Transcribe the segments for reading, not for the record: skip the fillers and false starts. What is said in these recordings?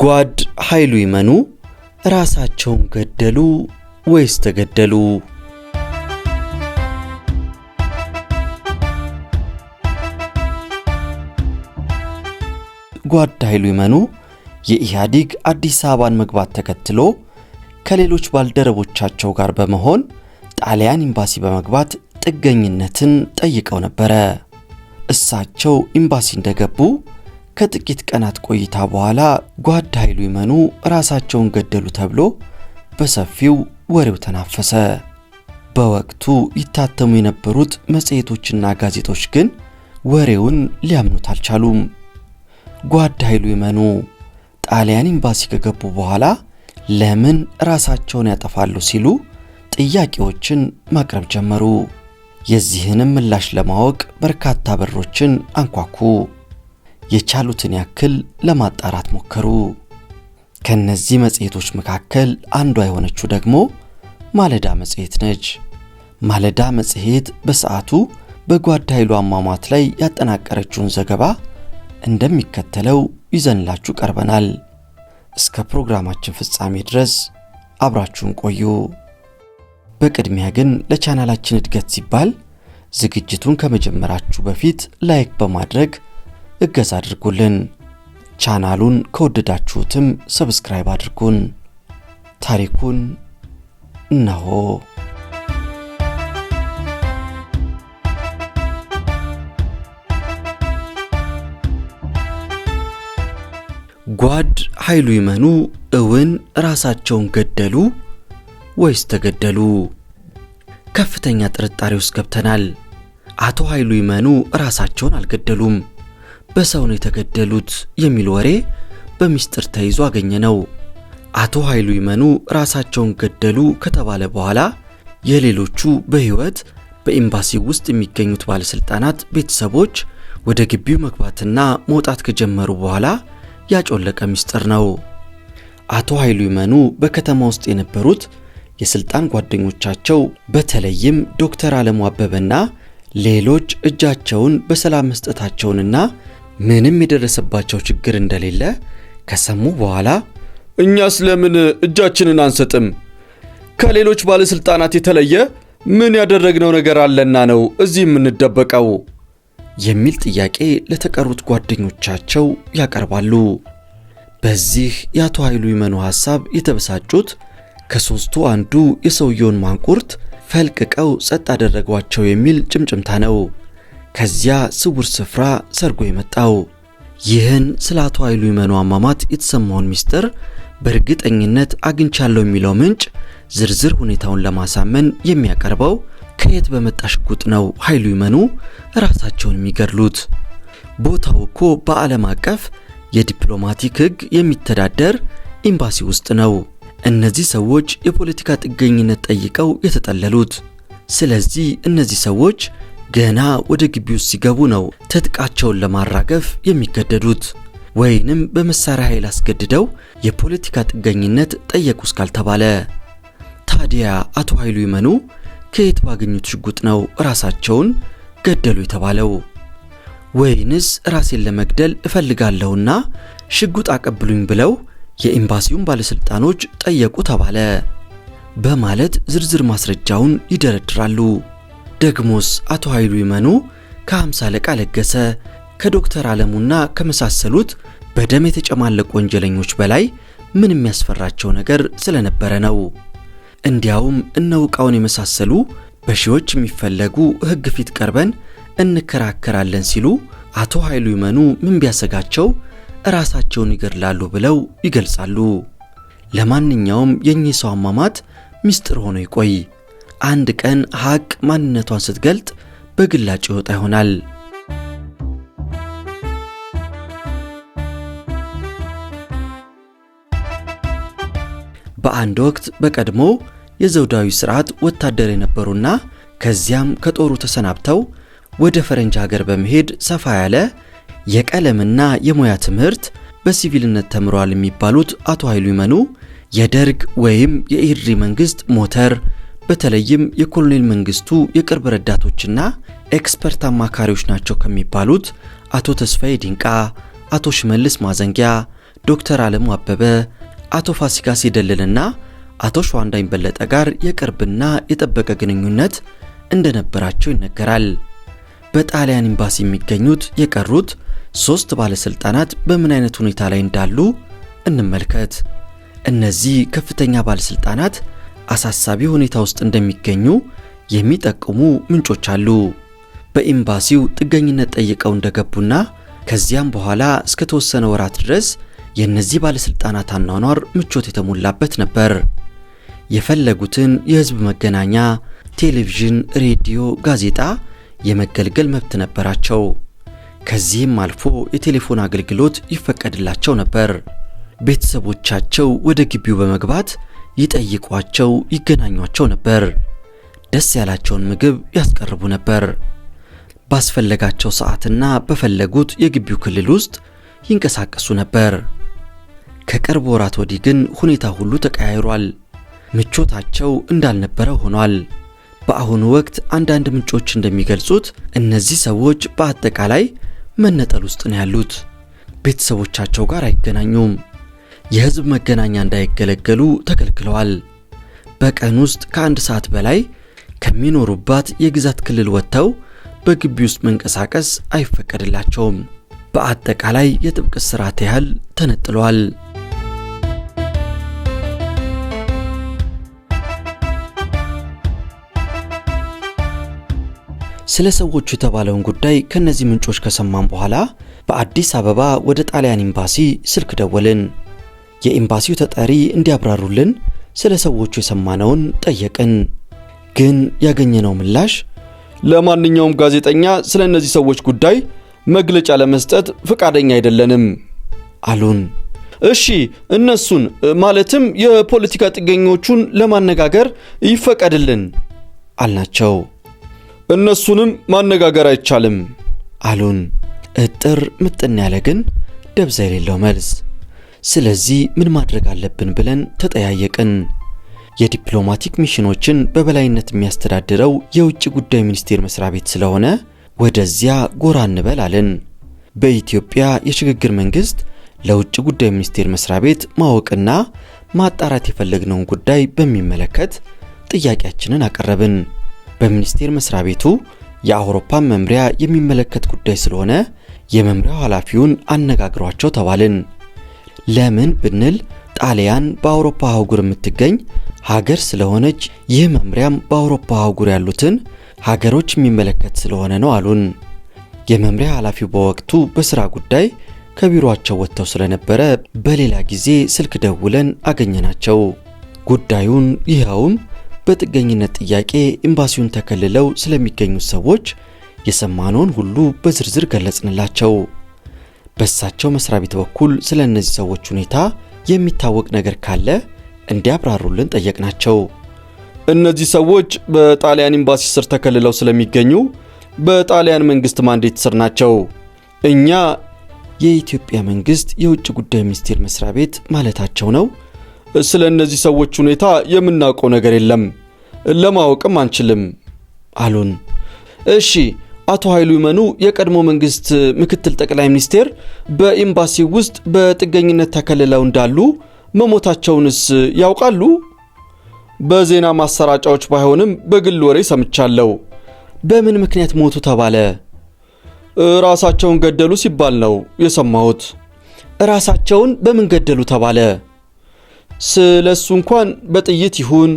ጓድ ኃይሉ ይመኑ ራሳቸውን ገደሉ ወይስ ተገደሉ? ጓድ ኃይሉ ይመኑ የኢህአዴግ አዲስ አበባን መግባት ተከትሎ ከሌሎች ባልደረቦቻቸው ጋር በመሆን ጣሊያን ኤምባሲ በመግባት ጥገኝነትን ጠይቀው ነበር። እሳቸው ኤምባሲ እንደገቡ ከጥቂት ቀናት ቆይታ በኋላ ጓድ ኃይሉ ይመኑ ራሳቸውን ገደሉ ተብሎ በሰፊው ወሬው ተናፈሰ። በወቅቱ ይታተሙ የነበሩት መጽሔቶችና ጋዜጦች ግን ወሬውን ሊያምኑት አልቻሉም። ጓድ ኃይሉ ይመኑ ጣሊያን ኤምባሲ ከገቡ በኋላ ለምን ራሳቸውን ያጠፋሉ ሲሉ ጥያቄዎችን ማቅረብ ጀመሩ። የዚህንም ምላሽ ለማወቅ በርካታ በሮችን አንኳኩ። የቻሉትን ያክል ለማጣራት ሞከሩ። ከነዚህ መጽሔቶች መካከል አንዷ የሆነችው ደግሞ ማለዳ መጽሔት ነች። ማለዳ መጽሔት በሰዓቱ በጓድ ኃይሉ አሟሟት ላይ ያጠናቀረችውን ዘገባ እንደሚከተለው ይዘንላችሁ ቀርበናል። እስከ ፕሮግራማችን ፍጻሜ ድረስ አብራችሁን ቆዩ። በቅድሚያ ግን ለቻናላችን እድገት ሲባል ዝግጅቱን ከመጀመራችሁ በፊት ላይክ በማድረግ እገዛ አድርጉልን። ቻናሉን ከወደዳችሁትም ሰብስክራይብ አድርጉን። ታሪኩን እነሆ። ጓድ ኃይሉ ይመኑ እውን ራሳቸውን ገደሉ ወይስ ተገደሉ? ከፍተኛ ጥርጣሬ ውስጥ ገብተናል። አቶ ኃይሉ ይመኑ ራሳቸውን አልገደሉም፣ በሰው ነው የተገደሉት የሚል ወሬ በሚስጥር ተይዞ አገኘነው። አቶ ኃይሉ ይመኑ ራሳቸውን ገደሉ ከተባለ በኋላ የሌሎቹ በህይወት በኤምባሲ ውስጥ የሚገኙት ባለስልጣናት ቤተሰቦች ወደ ግቢው መግባትና መውጣት ከጀመሩ በኋላ ያጮለቀ ሚስጥር ነው። አቶ ኃይሉ ይመኑ በከተማ ውስጥ የነበሩት የስልጣን ጓደኞቻቸው በተለይም ዶክተር አለሙ አበበና ሌሎች እጃቸውን በሰላም መስጠታቸውንና ምንም የደረሰባቸው ችግር እንደሌለ ከሰሙ በኋላ እኛስ ለምን እጃችንን አንሰጥም? ከሌሎች ባለስልጣናት የተለየ ምን ያደረግነው ነገር አለና ነው እዚህ የምንደበቀው? የሚል ጥያቄ ለተቀሩት ጓደኞቻቸው ያቀርባሉ። በዚህ የአቶ ኃይሉ ይመኑ ሐሳብ የተበሳጩት ከሶስቱ አንዱ የሰውየውን ማንቁርት ፈልቅቀው ጸጥ አደረጓቸው የሚል ጭምጭምታ ነው ከዚያ ስውር ስፍራ ሰርጎ የመጣው። ይህን ስለ አቶ ኃይሉ ይመኑ አሟሟት የተሰማውን ሚስጥር በእርግጠኝነት አግኝቻለሁ የሚለው ምንጭ ዝርዝር ሁኔታውን ለማሳመን የሚያቀርበው ከየት በመጣ ሽጉጥ ነው ኃይሉ ይመኑ ራሳቸውን የሚገድሉት? ቦታው እኮ በዓለም አቀፍ የዲፕሎማቲክ ሕግ የሚተዳደር ኤምባሲ ውስጥ ነው እነዚህ ሰዎች የፖለቲካ ጥገኝነት ጠይቀው የተጠለሉት። ስለዚህ እነዚህ ሰዎች ገና ወደ ግቢው ሲገቡ ነው ትጥቃቸውን ለማራገፍ የሚገደዱት፣ ወይንም በመሳሪያ ኃይል አስገድደው የፖለቲካ ጥገኝነት ጠየቁ እስካልተባለ። ታዲያ አቶ ኃይሉ ይመኑ ከየት ባገኙት ሽጉጥ ነው ራሳቸውን ገደሉ የተባለው? ወይንስ ራሴን ለመግደል እፈልጋለሁና ሽጉጥ አቀብሉኝ ብለው የኤምባሲውን ባለስልጣኖች ጠየቁ ተባለ በማለት ዝርዝር ማስረጃውን ይደረድራሉ። ደግሞስ አቶ ኃይሉ ይመኑ ከ50 አለቃ ለገሰ ከዶክተር አለሙና ከመሳሰሉት በደም የተጨማለቁ ወንጀለኞች በላይ ምን የሚያስፈራቸው ነገር ስለነበረ ነው። እንዲያውም እነውቃውን የመሳሰሉ በሺዎች የሚፈለጉ ሕግ ፊት ቀርበን እንከራከራለን ሲሉ አቶ ኃይሉ ይመኑ ምን ቢያሰጋቸው ራሳቸውን ይገድላሉ ብለው ይገልጻሉ። ለማንኛውም የኚህ ሰው አሟሟት ሚስጥር ሆኖ ይቆይ። አንድ ቀን ሀቅ ማንነቷን ስትገልጥ በግላጭ ይወጣ ይሆናል። በአንድ ወቅት በቀድሞ የዘውዳዊ ስርዓት ወታደር የነበሩና ከዚያም ከጦሩ ተሰናብተው ወደ ፈረንጅ ሀገር በመሄድ ሰፋ ያለ የቀለምና የሙያ ትምህርት በሲቪልነት ተምረዋል የሚባሉት አቶ ኃይሉ ይመኑ የደርግ ወይም የኢህአዴግ መንግስት ሞተር በተለይም የኮሎኔል መንግስቱ የቅርብ ረዳቶችና ኤክስፐርት አማካሪዎች ናቸው ከሚባሉት አቶ ተስፋዬ ዲንቃ፣ አቶ ሽመልስ ማዘንጊያ፣ ዶክተር አለሙ አበበ፣ አቶ ፋሲካ ሲደልልና አቶ ሸዋንዳኝ በለጠ ጋር የቅርብና የጠበቀ ግንኙነት እንደነበራቸው ይነገራል። በጣሊያን ኤምባሲ የሚገኙት የቀሩት 3 ባለስልጣናት በምን አይነት ሁኔታ ላይ እንዳሉ እንመልከት። እነዚህ ከፍተኛ ባለስልጣናት አሳሳቢ ሁኔታ ውስጥ እንደሚገኙ የሚጠቁሙ ምንጮች አሉ። በኤምባሲው ጥገኝነት ጠይቀው እንደገቡና ከዚያም በኋላ እስከ ተወሰነ ወራት ድረስ የነዚህ ባለስልጣናት አኗኗር ምቾት የተሞላበት ነበር። የፈለጉትን የህዝብ መገናኛ፣ ቴሌቪዥን፣ ሬዲዮ፣ ጋዜጣ የመገልገል መብት ነበራቸው። ከዚህም አልፎ የቴሌፎን አገልግሎት ይፈቀድላቸው ነበር። ቤተሰቦቻቸው ወደ ግቢው በመግባት ይጠይቋቸው፣ ይገናኟቸው ነበር። ደስ ያላቸውን ምግብ ያስቀርቡ ነበር። ባስፈለጋቸው ሰዓትና በፈለጉት የግቢው ክልል ውስጥ ይንቀሳቀሱ ነበር። ከቅርብ ወራት ወዲህ ግን ሁኔታ ሁሉ ተቀያይሯል። ምቾታቸው እንዳልነበረ ሆኗል። በአሁኑ ወቅት አንዳንድ ምንጮች እንደሚገልጹት እነዚህ ሰዎች በአጠቃላይ መነጠል ውስጥ ነው ያሉት። ቤተሰቦቻቸው ጋር አይገናኙም። የህዝብ መገናኛ እንዳይገለገሉ ተከልክለዋል። በቀን ውስጥ ከ1 ሰዓት በላይ ከሚኖሩባት የግዛት ክልል ወጥተው በግቢ ውስጥ መንቀሳቀስ አይፈቀድላቸውም። በአጠቃላይ የጥብቅ እስራት ያህል ተነጥለዋል። ስለ ሰዎቹ የተባለውን ጉዳይ ከነዚህ ምንጮች ከሰማን በኋላ በአዲስ አበባ ወደ ጣሊያን ኤምባሲ ስልክ ደወልን። የኤምባሲው ተጠሪ እንዲያብራሩልን ስለ ሰዎቹ የሰማነውን ጠየቅን። ግን ያገኘነው ምላሽ ለማንኛውም ጋዜጠኛ ስለ እነዚህ ሰዎች ጉዳይ መግለጫ ለመስጠት ፈቃደኛ አይደለንም አሉን። እሺ፣ እነሱን ማለትም የፖለቲካ ጥገኞቹን ለማነጋገር ይፈቀድልን አልናቸው። እነሱንም ማነጋገር አይቻልም አሉን። እጥር ምጥን ያለ ግን ደብዛ የሌለው መልስ። ስለዚህ ምን ማድረግ አለብን ብለን ተጠያየቅን። የዲፕሎማቲክ ሚሽኖችን በበላይነት የሚያስተዳድረው የውጭ ጉዳይ ሚኒስቴር መስሪያ ቤት ስለሆነ ወደዚያ ጎራ እንበል አለን። በኢትዮጵያ የሽግግር መንግስት ለውጭ ጉዳይ ሚኒስቴር መስሪያ ቤት ማወቅና ማጣራት የፈለግነውን ጉዳይ በሚመለከት ጥያቄያችንን አቀረብን። በሚኒስቴር መስሪያ ቤቱ የአውሮፓ መምሪያ የሚመለከት ጉዳይ ስለሆነ የመምሪያው ኃላፊውን አነጋግሯቸው ተባልን። ለምን ብንል ጣሊያን በአውሮፓ አህጉር የምትገኝ ሀገር ስለሆነች ይህ መምሪያም በአውሮፓ አህጉር ያሉትን ሀገሮች የሚመለከት ስለሆነ ነው አሉን። የመምሪያ ኃላፊው በወቅቱ በስራ ጉዳይ ከቢሮአቸው ወጥተው ስለነበረ በሌላ ጊዜ ስልክ ደውለን አገኘናቸው። ጉዳዩን ይኸውም በጥገኝነት ጥያቄ ኤምባሲውን ተከልለው ስለሚገኙት ሰዎች የሰማነውን ሁሉ በዝርዝር ገለጽንላቸው። በእሳቸው መስሪያ ቤት በኩል ስለ እነዚህ ሰዎች ሁኔታ የሚታወቅ ነገር ካለ እንዲያብራሩልን ጠየቅናቸው። እነዚህ ሰዎች በጣሊያን ኤምባሲ ስር ተከልለው ስለሚገኙ በጣሊያን መንግስት ማንዴት ስር ናቸው። እኛ የኢትዮጵያ መንግስት የውጭ ጉዳይ ሚኒስቴር መስሪያ ቤት ማለታቸው ነው። ስለ እነዚህ ሰዎች ሁኔታ የምናውቀው ነገር የለም፣ ለማወቅም አንችልም አሉን። እሺ፣ አቶ ኃይሉ ይመኑ የቀድሞ መንግስት ምክትል ጠቅላይ ሚኒስቴር በኤምባሲው ውስጥ በጥገኝነት ተከልለው እንዳሉ መሞታቸውንስ ያውቃሉ? በዜና ማሰራጫዎች ባይሆንም በግል ወሬ ሰምቻለሁ። በምን ምክንያት ሞቱ ተባለ? ራሳቸውን ገደሉ ሲባል ነው የሰማሁት። ራሳቸውን በምን ገደሉ ተባለ? ስለሱ እንኳን በጥይት ይሁን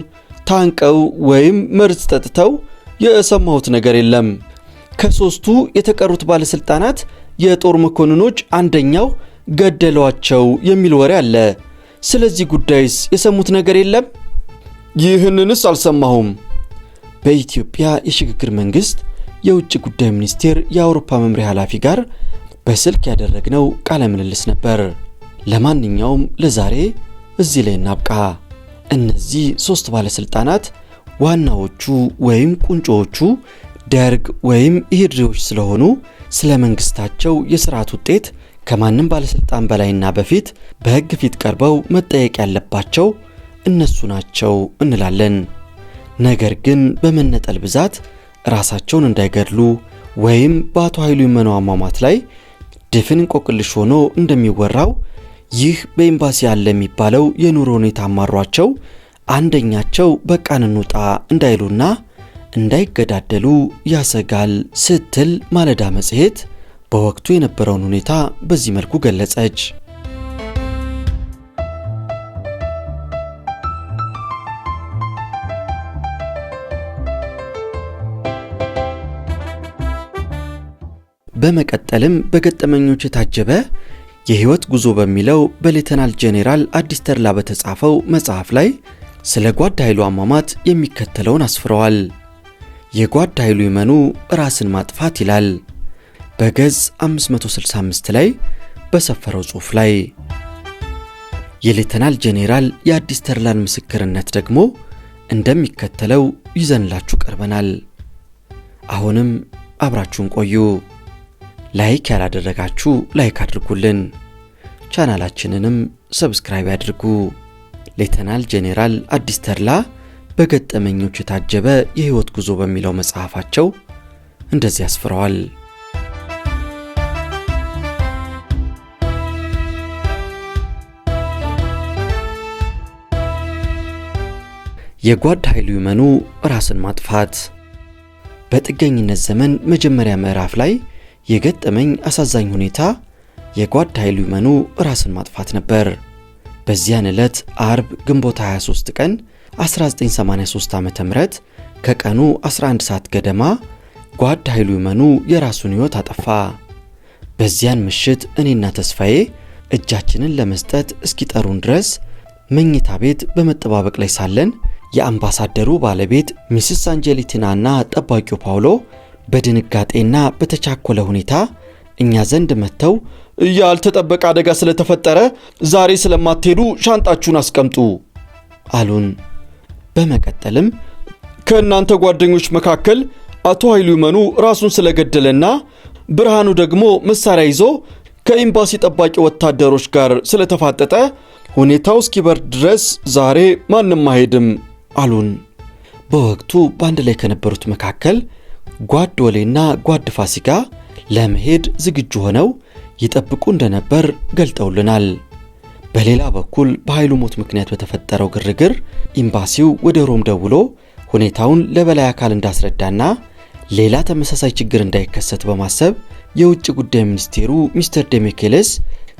ታንቀው ወይም መርዝ ጠጥተው የሰማሁት ነገር የለም። ከሶስቱ የተቀሩት ባለስልጣናት የጦር መኮንኖች አንደኛው ገደሏቸው የሚል ወሬ አለ። ስለዚህ ጉዳይስ የሰሙት ነገር የለም? ይህንንስ አልሰማሁም። በኢትዮጵያ የሽግግር መንግስት የውጭ ጉዳይ ሚኒስቴር የአውሮፓ መምሪያ ኃላፊ ጋር በስልክ ያደረግነው ቃለ ምልልስ ነበር። ለማንኛውም ለዛሬ እዚህ ላይ እናብቃ። እነዚህ 3 ባለስልጣናት ዋናዎቹ ወይም ቁንጮዎቹ ደርግ ወይም ኢህድሪዎች ስለሆኑ ስለ መንግስታቸው የሥርዓት ውጤት ከማንም ባለስልጣን በላይና በፊት በሕግ ፊት ቀርበው መጠየቅ ያለባቸው እነሱ ናቸው እንላለን። ነገር ግን በመነጠል ብዛት ራሳቸውን እንዳይገድሉ ወይም በአቶ ኃይሉ ይመኑ አሟሟት ላይ ድፍን እንቆቅልሽ ሆኖ እንደሚወራው ይህ በኤምባሲ ያለ የሚባለው የኑሮ ሁኔታ አማሯቸው አንደኛቸው በቃን እንውጣ እንዳይሉና እንዳይገዳደሉ ያሰጋል ስትል ማለዳ መጽሔት በወቅቱ የነበረውን ሁኔታ በዚህ መልኩ ገለጸች። በመቀጠልም በገጠመኞች የታጀበ የህይወት ጉዞ በሚለው በሌተናል ጄኔራል አዲስ ተድላ በተጻፈው መጽሐፍ ላይ ስለ ጓድ ኃይሉ አሟሟት የሚከተለውን አስፍረዋል። የጓድ ኃይሉ ይመኑ ራስን ማጥፋት ይላል በገጽ 565 ላይ በሰፈረው ጽሑፍ ላይ። የሌተናል ጄኔራል የአዲስ ተድላን ምስክርነት ደግሞ እንደሚከተለው ይዘንላችሁ ቀርበናል። አሁንም አብራችሁን ቆዩ። ላይክ ያላደረጋችሁ ላይክ አድርጉልን፣ ቻናላችንንም ሰብስክራይብ ያድርጉ። ሌተናል ጄኔራል አዲስ ተድላ በገጠመኞች የታጀበ የህይወት ጉዞ በሚለው መጽሐፋቸው እንደዚህ ያስፍረዋል። የጓድ ኃይሉ ይመኑ ራስን ማጥፋት። በጥገኝነት ዘመን መጀመሪያ ምዕራፍ ላይ የገጠመኝ አሳዛኝ ሁኔታ የጓድ ኃይሉ ይመኑ ራስን ማጥፋት ነበር። በዚያን ዕለት አርብ ግንቦት 23 ቀን 1983 ዓ.ም ከቀኑ 11 ሰዓት ገደማ ጓድ ኃይሉ ይመኑ የራሱን ሕይወት አጠፋ። በዚያን ምሽት እኔና ተስፋዬ እጃችንን ለመስጠት እስኪጠሩን ድረስ መኝታ ቤት በመጠባበቅ ላይ ሳለን የአምባሳደሩ ባለቤት ሚስስ አንጀሊቲናና ጠባቂው ፓውሎ በድንጋጤና በተቻኮለ ሁኔታ እኛ ዘንድ መጥተው ያልተጠበቀ አደጋ ስለተፈጠረ ዛሬ ስለማትሄዱ ሻንጣችሁን አስቀምጡ አሉን። በመቀጠልም ከእናንተ ጓደኞች መካከል አቶ ኃይሉ ይመኑ ራሱን ስለገደለና ብርሃኑ ደግሞ መሳሪያ ይዞ ከኤምባሲ ጠባቂ ወታደሮች ጋር ስለተፋጠጠ ሁኔታው እስኪበርድ ድረስ ዛሬ ማንም አይሄድም አሉን። በወቅቱ በአንድ ላይ ከነበሩት መካከል ጓድ ወሌና ጓድ ፋሲካ ለመሄድ ዝግጁ ሆነው ይጠብቁ እንደነበር ገልጠውልናል። በሌላ በኩል በኃይሉ ሞት ምክንያት በተፈጠረው ግርግር ኤምባሲው ወደ ሮም ደውሎ ሁኔታውን ለበላይ አካል እንዳስረዳና ሌላ ተመሳሳይ ችግር እንዳይከሰት በማሰብ የውጭ ጉዳይ ሚኒስቴሩ ሚስተር ዴሜኬሌስ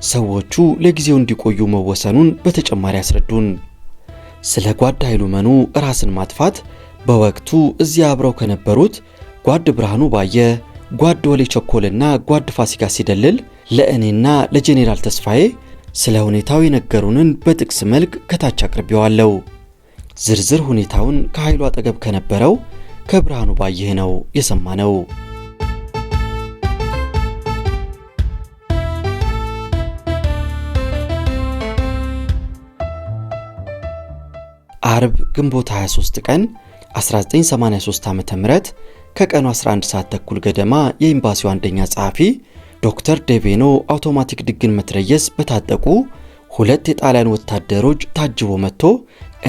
ሰዎቹ ለጊዜው እንዲቆዩ መወሰኑን በተጨማሪ አስረዱን። ስለ ጓድ ኃይሉ ይመኑ ራስን ማጥፋት በወቅቱ እዚያ አብረው ከነበሩት ጓድ ብርሃኑ ባየ፣ ጓድ ወሌ ቸኮልና ጓድ ፋሲካ ሲደልል ለእኔና ለጄኔራል ተስፋዬ ስለ ሁኔታው የነገሩንን በጥቅስ መልክ ከታች አቅርቤዋለሁ። ዝርዝር ሁኔታውን ከኃይሉ አጠገብ ከነበረው ከብርሃኑ ባየ ነው የሰማነው። አርብ ግንቦት 23 ቀን 1983 ዓ.ም ከቀኑ 11 ሰዓት ተኩል ገደማ የኤምባሲው አንደኛ ጸሐፊ ዶክተር ዴቬኖ አውቶማቲክ ድግን መትረየስ በታጠቁ 2 የጣሊያን ወታደሮች ታጅቦ መጥቶ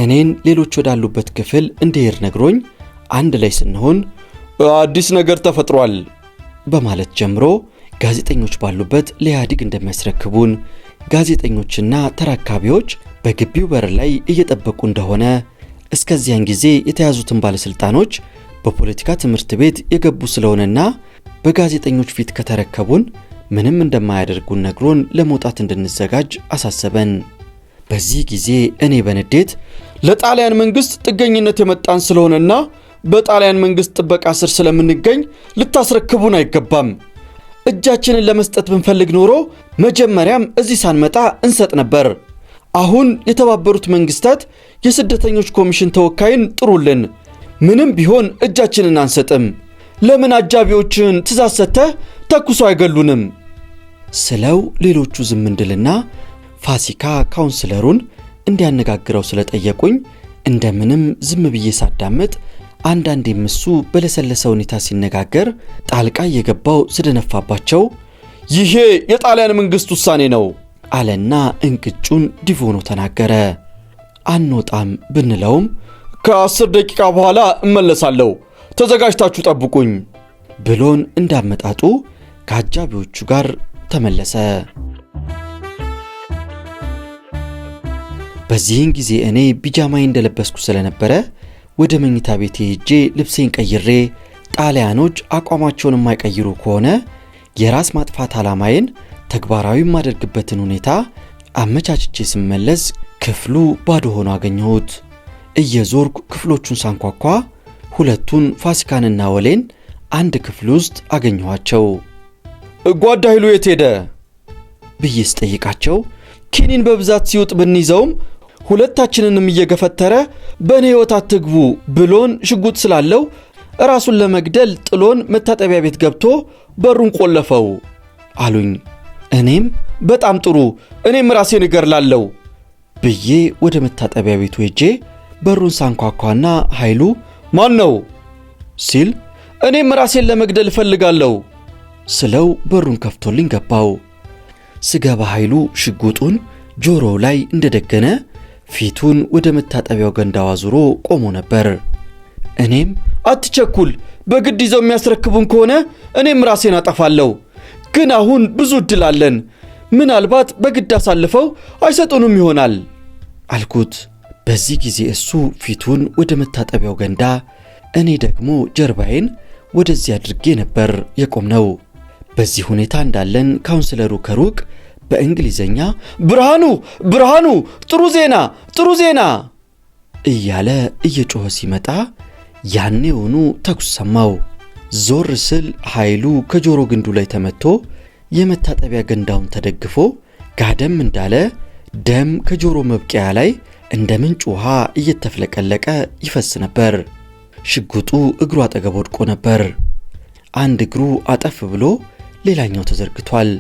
እኔን ሌሎች ወዳሉበት ክፍል እንዲሄድ ነግሮኝ አንድ ላይ ስንሆን አዲስ ነገር ተፈጥሯል በማለት ጀምሮ ጋዜጠኞች ባሉበት ለኢህአዴግ እንደሚያስረክቡን፣ ጋዜጠኞችና ተራካቢዎች በግቢው በር ላይ እየጠበቁ እንደሆነ፣ እስከዚያን ጊዜ የተያዙትን ባለስልጣኖች በፖለቲካ ትምህርት ቤት የገቡ ስለሆነና በጋዜጠኞች ፊት ከተረከቡን ምንም እንደማያደርጉን ነግሮን ለመውጣት እንድንዘጋጅ አሳሰበን። በዚህ ጊዜ እኔ በንዴት ለጣሊያን መንግስት ጥገኝነት የመጣን ስለሆነና በጣሊያን መንግስት ጥበቃ ስር ስለምንገኝ ልታስረክቡን አይገባም። እጃችንን ለመስጠት ብንፈልግ ኖሮ መጀመሪያም እዚህ ሳንመጣ እንሰጥ ነበር። አሁን የተባበሩት መንግስታት የስደተኞች ኮሚሽን ተወካይን ጥሩልን። ምንም ቢሆን እጃችንን አንሰጥም። ለምን አጃቢዎችን ትእዛዝ ሰጥተህ ተኩሶ አይገሉንም ስለው ሌሎቹ ዝም እንድልና ፋሲካ ካውንስለሩን እንዲያነጋግረው ስለጠየቁኝ እንደምንም ዝም ብዬ ሳዳምጥ አንዳንዴም እሱ በለሰለሰ ሁኔታ ሲነጋገር ጣልቃ እየገባው ስደነፋባቸው ይሄ የጣሊያን መንግስት ውሳኔ ነው አለና እንቅጩን ዲቮኖ ተናገረ። አንወጣም ብንለውም ከ10 ደቂቃ በኋላ እመለሳለሁ፣ ተዘጋጅታችሁ ጠብቁኝ ብሎን እንዳመጣጡ ከአጃቢዎቹ ጋር ተመለሰ። በዚህን ጊዜ እኔ ቢጃማዬ እንደለበስኩ ስለነበረ ወደ መኝታ ቤቴ ሄጄ ልብሴን ቀይሬ ጣሊያኖች አቋማቸውን የማይቀይሩ ከሆነ የራስ ማጥፋት ዓላማዬን ተግባራዊ የማደርግበትን ሁኔታ አመቻችቼ ስመለስ ክፍሉ ባዶ ሆኖ አገኘሁት። እየዞርኩ ክፍሎቹን ሳንኳኳ ሁለቱን ፋሲካንና ወሌን አንድ ክፍል ውስጥ አገኘኋቸው። ጓድ ኃይሉ የት ሄደ ብዬ ስጠይቃቸው ኪኒን በብዛት ሲውጥ ብንይዘውም ሁለታችንንም እየገፈተረ በእኔ ሕይወት አትግቡ ብሎን ሽጉጥ ስላለው ራሱን ለመግደል ጥሎን መታጠቢያ ቤት ገብቶ በሩን ቆለፈው አሉኝ። እኔም በጣም ጥሩ፣ እኔም ራሴን እገድላለሁ ብዬ ወደ መታጠቢያ ቤቱ ሄጄ በሩን ሳንኳኳና ኃይሉ ማን ነው ሲል እኔም ራሴን ለመግደል እፈልጋለሁ ስለው በሩን ከፍቶልኝ ገባው። ስገባ ኃይሉ ሽጉጡን ጆሮው ላይ እንደደገነ ፊቱን ወደ መታጠቢያው ገንዳ አዙሮ ቆሞ ነበር። እኔም አትቸኩል፣ በግድ ይዘው የሚያስረክቡን ከሆነ እኔም ራሴን አጠፋለሁ፣ ግን አሁን ብዙ እድል አለን፣ ምናልባት በግድ አሳልፈው አይሰጡንም ይሆናል አልኩት። በዚህ ጊዜ እሱ ፊቱን ወደ መታጠቢያው ገንዳ፣ እኔ ደግሞ ጀርባዬን ወደዚህ አድርጌ ነበር የቆምነው። በዚህ ሁኔታ እንዳለን ካውንስለሩ ከሩቅ በእንግሊዘኛ ብርሃኑ ጥሩ ዜና እያለ እየጮኸ ሲመጣ ያኔውኑ ተኩስ ሰማው። ዞር ስል ኃይሉ ከጆሮ ግንዱ ላይ ተመቶ የመታጠቢያ ገንዳውን ተደግፎ ጋደም እንዳለ ደም ከጆሮ መብቂያ ላይ እንደ ምንጭ ውሃ እየተፍለቀለቀ ይፈስ ነበር። ሽጉጡ እግሩ አጠገብ ወድቆ ነበር። አንድ እግሩ አጠፍ ብሎ ሌላኛው ተዘርግቷል።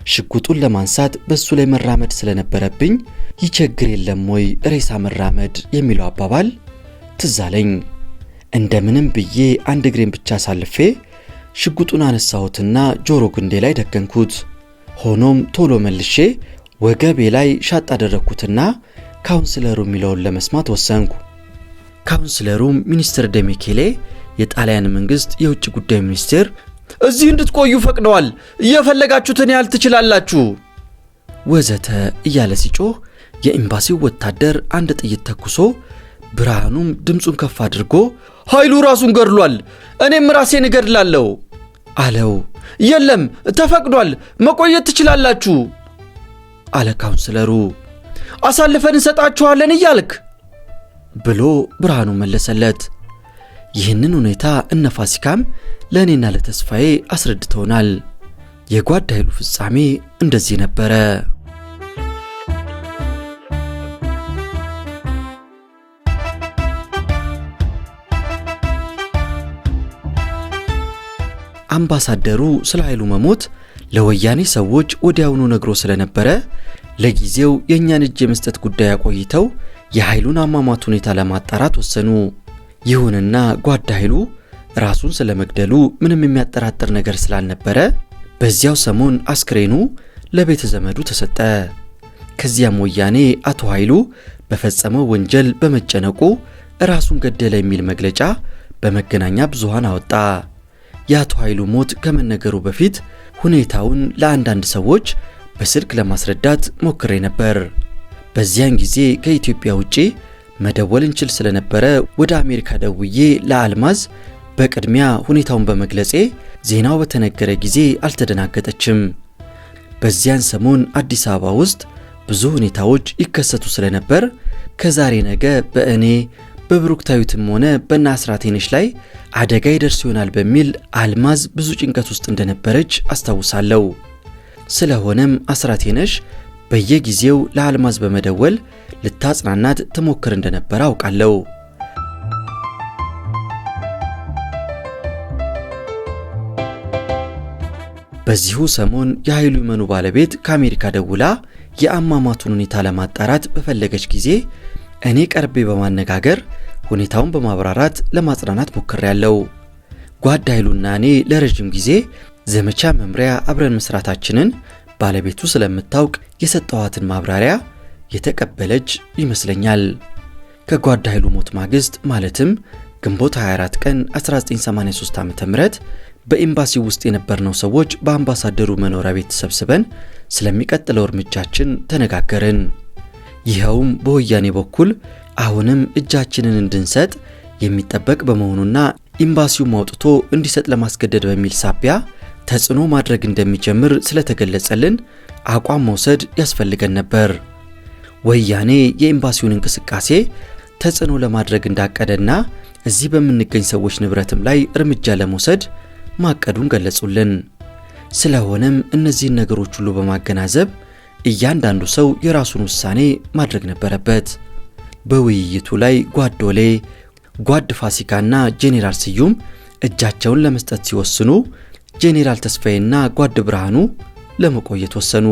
ሽጉጡን ለማንሳት በሱ ላይ መራመድ ስለነበረብኝ ይቸግር የለም ወይ ሬሳ መራመድ የሚለው አባባል ትዝ አለኝ። እንደምንም ብዬ አንድ እግሬን ብቻ አሳልፌ ሽጉጡን አነሳሁትና ጆሮ ግንዴ ላይ ደገንኩት። ሆኖም ቶሎ መልሼ ወገቤ ላይ ሻጥ አደረግኩትና ካውንስለሩ የሚለውን ለመስማት ወሰንኩ። ካውንስለሩም ሚኒስትር ደሚኬሌ የጣሊያን መንግስት የውጭ ጉዳይ ሚኒስቴር እዚህ እንድትቆዩ ፈቅደዋል፣ እየፈለጋችሁትን ያህል ትችላላችሁ ወዘተ እያለ ሲጮህ የኤምባሲው ወታደር አንድ ጥይት ተኩሶ ብርሃኑም ድምፁን ከፍ አድርጎ ኃይሉ ራሱን ገድሏል፣ እኔም ራሴን እገድላለሁ አለው። የለም ተፈቅዷል፣ መቆየት ትችላላችሁ አለ ካውንስለሩ። አሳልፈን እንሰጣችኋለን እያልክ ብሎ ብርሃኑ መለሰለት። ይህንን ሁኔታ እነ ፋሲካም ለእኔና ለተስፋዬ አስረድተውናል። የጓድ ኃይሉ ፍጻሜ እንደዚህ ነበረ። አምባሳደሩ ስለ ኃይሉ መሞት ለወያኔ ሰዎች ወዲያውኑ ነግሮ ስለነበረ ለጊዜው የእኛን እጅ የመስጠት ጉዳይ አቆይተው የኃይሉን አሟሟት ሁኔታ ለማጣራት ወሰኑ። ይሁንና ጓድ ኃይሉ ራሱን ስለመግደሉ ምንም የሚያጠራጥር ነገር ስላልነበረ በዚያው ሰሞን አስክሬኑ ለቤተ ዘመዱ ተሰጠ። ከዚያም ወያኔ አቶ ኃይሉ በፈጸመው ወንጀል በመጨነቁ ራሱን ገደለ የሚል መግለጫ በመገናኛ ብዙሃን አወጣ። የአቶ ኃይሉ ሞት ከመነገሩ በፊት ሁኔታውን ለአንዳንድ ሰዎች በስልክ ለማስረዳት ሞክሬ ነበር። በዚያን ጊዜ ከኢትዮጵያ ውጪ መደወል እንችል ስለነበረ ወደ አሜሪካ ደውዬ ለአልማዝ በቅድሚያ ሁኔታውን በመግለጼ ዜናው በተነገረ ጊዜ አልተደናገጠችም። በዚያን ሰሞን አዲስ አበባ ውስጥ ብዙ ሁኔታዎች ይከሰቱ ስለነበር ከዛሬ ነገ በእኔ በብሩክታዊትም ሆነ በናስራቴነሽ ላይ አደጋ ይደርስ ይሆናል በሚል አልማዝ ብዙ ጭንቀት ውስጥ እንደነበረች አስታውሳለሁ። ስለሆነም አስራቴነሽ በየጊዜው ለአልማዝ በመደወል ልታጽናናት ትሞክር እንደነበረ አውቃለሁ። በዚሁ ሰሞን የኃይሉ ይመኑ ባለቤት ከአሜሪካ ደውላ የአሟሟቱን ሁኔታ ለማጣራት በፈለገች ጊዜ እኔ ቀርቤ በማነጋገር ሁኔታውን በማብራራት ለማጽናናት ሞክሬያለሁ። ጓድ ኃይሉና እኔ ለረጅም ጊዜ ዘመቻ መምሪያ አብረን መስራታችንን ባለቤቱ ስለምታውቅ የሰጠዋትን ማብራሪያ የተቀበለች ይመስለኛል። ከጓድ ኃይሉ ሞት ማግስት ማለትም ግንቦት 24 ቀን 1983 ዓ.ም በኤምባሲው ውስጥ የነበርነው ሰዎች በአምባሳደሩ መኖሪያ ቤት ተሰብስበን ስለሚቀጥለው እርምጃችን ተነጋገርን። ይኸውም በወያኔ በኩል አሁንም እጃችንን እንድንሰጥ የሚጠበቅ በመሆኑና ኤምባሲው ማውጥቶ እንዲሰጥ ለማስገደድ በሚል ሳቢያ ተጽዕኖ ማድረግ እንደሚጀምር ስለተገለጸልን አቋም መውሰድ ያስፈልገን ነበር። ወያኔ የኤምባሲውን እንቅስቃሴ ተጽዕኖ ለማድረግ እንዳቀደና እዚህ በምንገኝ ሰዎች ንብረትም ላይ እርምጃ ለመውሰድ ማቀዱን ገለጹልን። ስለሆነም እነዚህን ነገሮች ሁሉ በማገናዘብ እያንዳንዱ ሰው የራሱን ውሳኔ ማድረግ ነበረበት። በውይይቱ ላይ ጓድ ዶሌ፣ ጓድ ፋሲካና ጄኔራል ስዩም እጃቸውን ለመስጠት ሲወስኑ ጄኔራል ተስፋዬና ጓድ ብርሃኑ ለመቆየት ወሰኑ።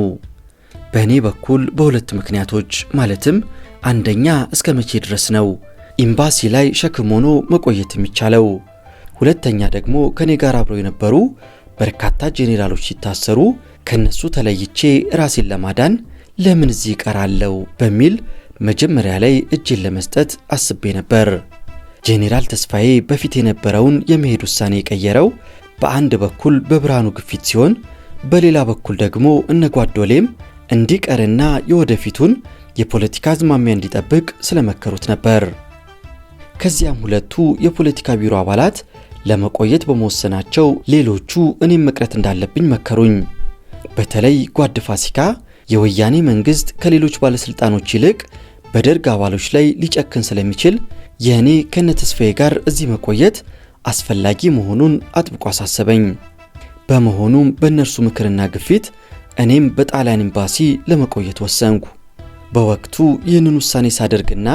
በእኔ በኩል በሁለት ምክንያቶች ማለትም አንደኛ እስከ መቼ ድረስ ነው ኤምባሲ ላይ ሸክም ሆኖ መቆየት የሚቻለው? ሁለተኛ ደግሞ ከኔ ጋር አብረው የነበሩ በርካታ ጄኔራሎች ሲታሰሩ ከነሱ ተለይቼ ራሴን ለማዳን ለምን እዚህ ቀራለው በሚል መጀመሪያ ላይ እጄን ለመስጠት አስቤ ነበር። ጄኔራል ተስፋዬ በፊት የነበረውን የመሄድ ውሳኔ የቀየረው በአንድ በኩል በብርሃኑ ግፊት ሲሆን፣ በሌላ በኩል ደግሞ እነ ጓድ ዶሌም እንዲቀርና የወደፊቱን የፖለቲካ አዝማሚያ እንዲጠብቅ ስለመከሩት ነበር። ከዚያም ሁለቱ የፖለቲካ ቢሮ አባላት ለመቆየት በመወሰናቸው ሌሎቹ እኔም መቅረት እንዳለብኝ መከሩኝ። በተለይ ጓድ ፋሲካ የወያኔ መንግስት ከሌሎች ባለስልጣኖች ይልቅ በደርግ አባሎች ላይ ሊጨክን ስለሚችል የእኔ ከነ ተስፋዬ ጋር እዚህ መቆየት አስፈላጊ መሆኑን አጥብቆ አሳሰበኝ። በመሆኑም በእነርሱ ምክርና ግፊት እኔም በጣሊያን ኤምባሲ ለመቆየት ወሰንኩ። በወቅቱ ይህንን ውሳኔ ሳደርግና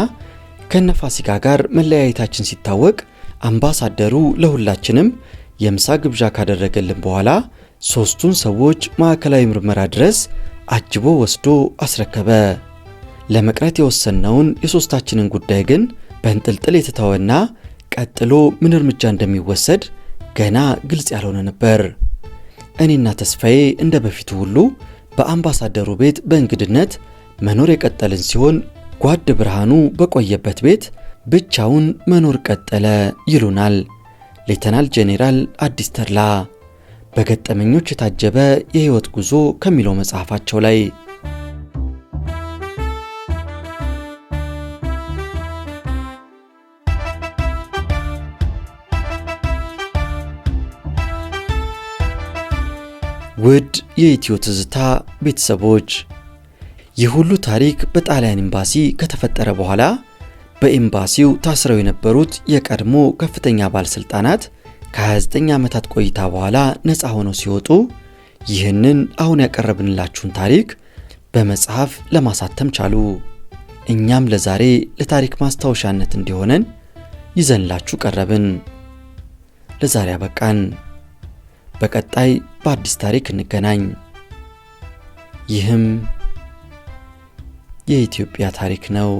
ከነ ፋሲካ ጋር መለያየታችን ሲታወቅ አምባሳደሩ ለሁላችንም የምሳ ግብዣ ካደረገልን በኋላ ሶስቱን ሰዎች ማዕከላዊ ምርመራ ድረስ አጅቦ ወስዶ አስረከበ። ለመቅረት የወሰነውን የሶስታችንን ጉዳይ ግን በእንጥልጥል የተተወና ቀጥሎ ምን እርምጃ እንደሚወሰድ ገና ግልጽ ያልሆነ ነበር። እኔና ተስፋዬ እንደ በፊቱ ሁሉ በአምባሳደሩ ቤት በእንግድነት መኖር የቀጠልን ሲሆን ጓድ ብርሃኑ በቆየበት ቤት ብቻውን መኖር ቀጠለ ይሉናል ሌተናል ጄኔራል አዲስ ተድላ በገጠመኞች የታጀበ የህይወት ጉዞ ከሚለው መጽሐፋቸው ላይ። ውድ የኢትዮ ትዝታ ቤተሰቦች ይህ ሁሉ ታሪክ በጣሊያን ኤምባሲ ከተፈጠረ በኋላ በኤምባሲው ታስረው የነበሩት የቀድሞ ከፍተኛ ባለስልጣናት ከ29 ዓመታት ቆይታ በኋላ ነፃ ሆነው ሲወጡ ይህንን አሁን ያቀረብንላችሁን ታሪክ በመጽሐፍ ለማሳተም ቻሉ። እኛም ለዛሬ ለታሪክ ማስታወሻነት እንዲሆነን ይዘንላችሁ ቀረብን። ለዛሬ አበቃን። በቀጣይ በአዲስ ታሪክ እንገናኝ። ይህም የኢትዮጵያ ታሪክ ነው።